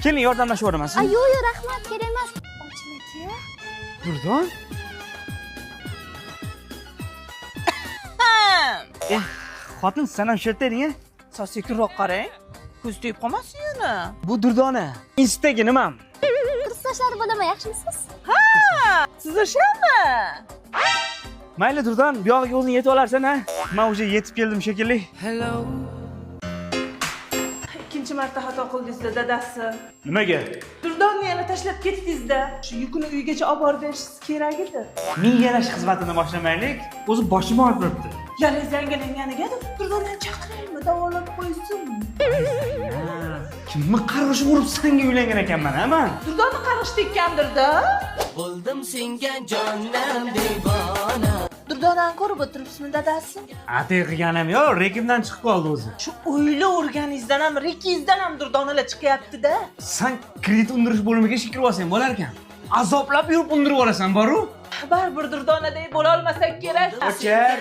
Keling, yordamlashib yuboraman sizga. Yo'q, rahmat, kerak emas. Ochini aka. Durdon? Xotin, sen ham sherta eding-a? So'z sekinroq qarang. Ko'z tegib qolmasin yana. Bu Durdona. Instaga nimam? Qiz tashlari bo'laman, yaxshimisiz? Siz o'shami? Mayli Durdon, bu yog'iga o'zing yetib olarsan-a? Men уже yetib keldim shekilli. Ikkinchi marta xato qildingiz-da, dadasi. Nimaga? Durdonni yana tashlab ketdingiz-da. Shu yukini uygacha olib borib berishingiz kerak edi. Men yalash xizmatini boshlamaylik. O'zi boshim og'rib turibdi. Yalingiz yangilanganiga Durdonni chaqiraymi, davolab qo'ysin. Kimni qarg'ishib urib senga uylangan ekanman, ha men? Durdonni qarg'ish tekkandir-da. Bo'ldim senga jonim devona. Durdonani ko'rib o'tiribsizmi, dadasi? Atay qilganim yo'q, rekimdan chiqib qoldi o'zi. Shu o'yla o'rganingizdan ham, rekingizdan ham durdonalar chiqyapti-da. Sen kredit undirish bo'limiga ishga kirib olsang bo'lar ekan. Azoblab yurib undirib olasan, boru? Baribir durdonadek bo'la olmasak kerak. Ochar.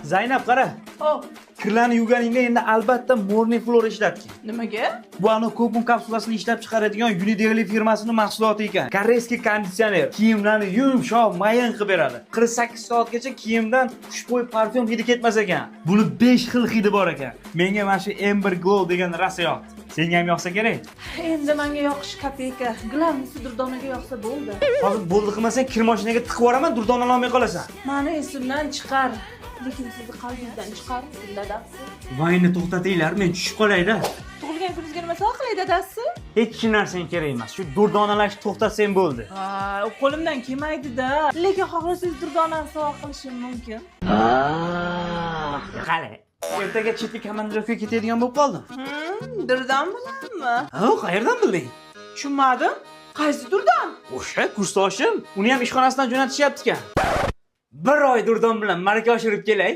Zaynab qara. Hop. Kirlarni yuvganingda endi albatta Morning Floor ishlatgin. Nimaga? Bu ko'pun kapsulasini ishlab chiqaradigan Unidaily firmasining mahsuloti ekan. Koreyskiy konditsioner kiyimlarni yumshoq, mayin qilib beradi. 48 soatgacha kiyimdan xushbo'y parfyum hidi ketmas ekan. Buni 5 xil hidi bor ekan. Menga mana shu Amber Glow degan rosa yoqdi. Senga ham yoqsa kerak. Endi menga yoqish kopeyka. Glavnisi durdonaga yoqsa bo'ldi. Hozir bo'ldi qilmasang, kir mashinaga tiqib yuboraman, durdon olmay qolasan. Meni esimdan chiqar. Lekin sizni qalbingizdan chiqarsin, dadasi. Vayni to'xtatinglar, men tushib qolay-da. Tug'ilgan kuningizga nima sovg'a qilay, dadasi? Hech narsang kerak emas. Shu durdonalashni to'xtatsang bo'ldi. U qo'limdan kelmaydi-da. Lekin xohlasangiz durdonani sovg'a qilishim mumkin. Qani, ertaga chetga komandirovkaga ketadigan bo'lib qoldim. Durdon bilanmi? Ha, qayerdan bilding? Tushunmadim. Qaysi durdon? O'sha kursdoshim, uni ham ishxonasidan jo'natishyapti ekan. Bir oy durdon bilan maraka oshirib kelay.